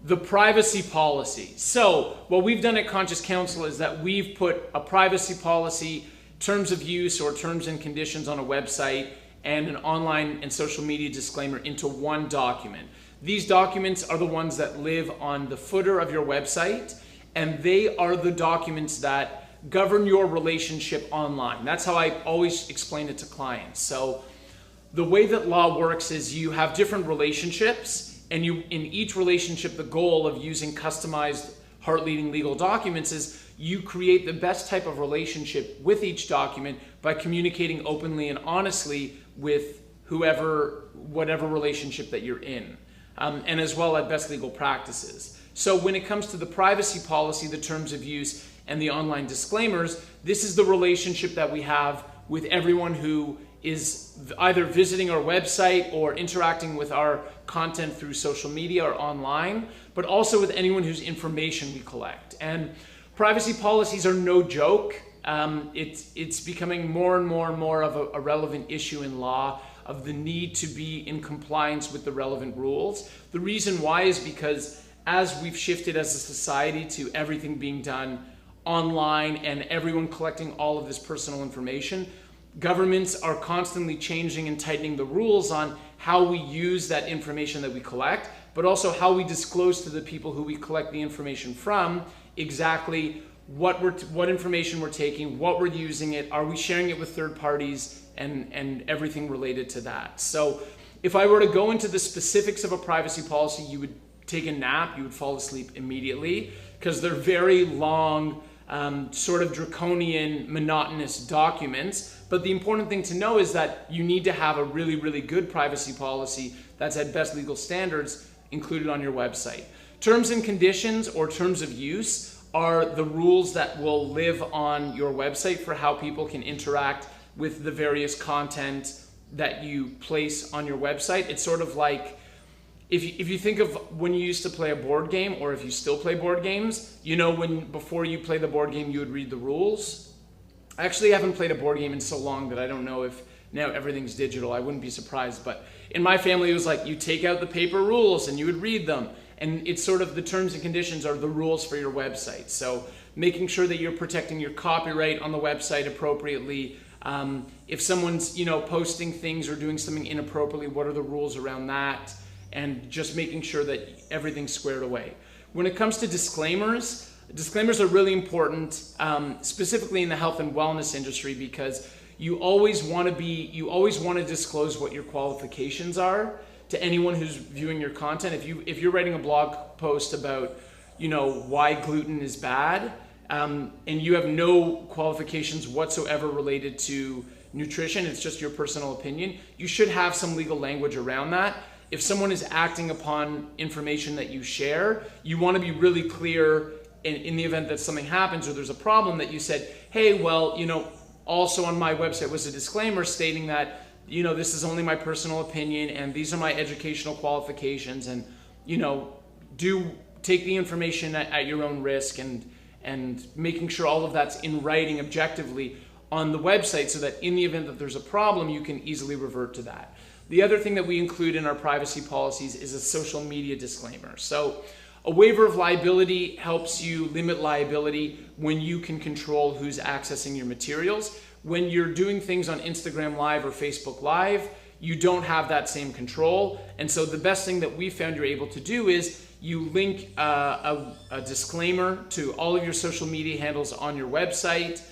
the privacy policy. So what we've done at Conscious Counsel is that we've put a privacy policy, terms of use or terms and conditions on a website, and an online and social media disclaimer into one document. These documents are the ones that live on the footer of your website, and they are the documents that govern your relationship online. That's how I always explain it to clients. So the way that law works is you have different relationships, and in each relationship, the goal of using customized heart-leading legal documents is you create the best type of relationship with each document by communicating openly and honestly with whatever relationship that you're in, and as well as best legal practices. So when it comes to the privacy policy, the terms of use, and the online disclaimers, this is the relationship that we have with everyone who is either visiting our website or interacting with our content through social media or online, but also with anyone whose information we collect. And privacy policies are no joke. It's becoming more and more and more of a relevant issue in law, of the need to be in compliance with the relevant rules. The reason why is because as we've shifted as a society to everything being done online and everyone collecting all of this personal information, governments are constantly changing and tightening the rules on how we use that information that we collect, but also how we disclose to the people who we collect the information from exactly what information we're taking, what we're using it, are we sharing it with third parties, and everything related to that. So if I were to go into the specifics of a privacy policy, you would take a nap, you would fall asleep immediately, because they're very long, sort of draconian, monotonous documents. But the important thing to know is that you need to have a really, really good privacy policy that's at best legal standards included on your website. Terms and conditions or terms of use are the rules that will live on your website for how people can interact with the various content that you place on your website. It's sort of like, if you think of when you used to play a board game, or if you still play board games, you know, before you play the board game, you would read the rules. I actually haven't played a board game in so long that I don't know if now everything's digital. I wouldn't be surprised. But in my family, it was like you take out the paper rules and you would read them. And it's sort of the terms and conditions are the rules for your website. So making sure that you're protecting your copyright on the website appropriately. If someone's, posting things or doing something inappropriately, what are the rules around that? And just making sure that everything's squared away. When it comes to disclaimers are really important, specifically in the health and wellness industry, because you always want to disclose what your qualifications are to anyone who's viewing your content. If you're writing a blog post about, why gluten is bad, and you have no qualifications whatsoever related to nutrition, it's just your personal opinion, you should have some legal language around that. If someone is acting upon information that you share, you want to be really clear in the event that something happens or there's a problem, that you said, hey, well, also on my website was a disclaimer stating that, this is only my personal opinion and these are my educational qualifications, and, do take the information at your own risk, and making sure all of that's in writing objectively on the website so that in the event that there's a problem, you can easily revert to that. The other thing that we include in our privacy policies is a social media disclaimer. So a waiver of liability helps you limit liability when you can control who's accessing your materials. When you're doing things on Instagram Live or Facebook Live, you don't have that same control. And so the best thing that we found you're able to do is you link a disclaimer to all of your social media handles on your website.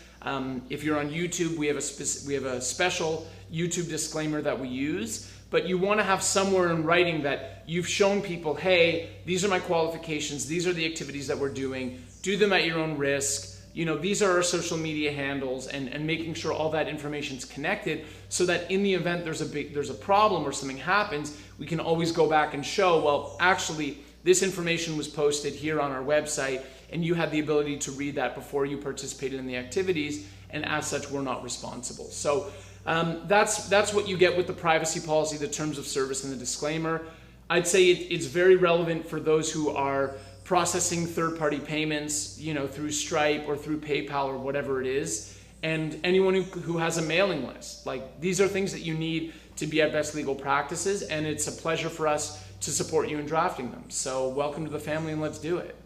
If you're on YouTube, we have a special YouTube disclaimer that we use, but you want to have somewhere in writing that you've shown people, hey, these are my qualifications, these are the activities that we're doing, do them at your own risk, these are our social media handles, and making sure all that information is connected so that in the event there's a problem or something happens, we can always go back and show, well, actually, this information was posted here on our website, and you had the ability to read that before you participated in the activities, and as such, we're not responsible. So that's what you get with the privacy policy, the terms of service, and the disclaimer. I'd say it's very relevant for those who are processing third-party payments, through Stripe or through PayPal or whatever it is, and anyone who has a mailing list. Like, these are things that you need to be at best legal practices, and it's a pleasure for us to support you in drafting them. So welcome to the family, and let's do it.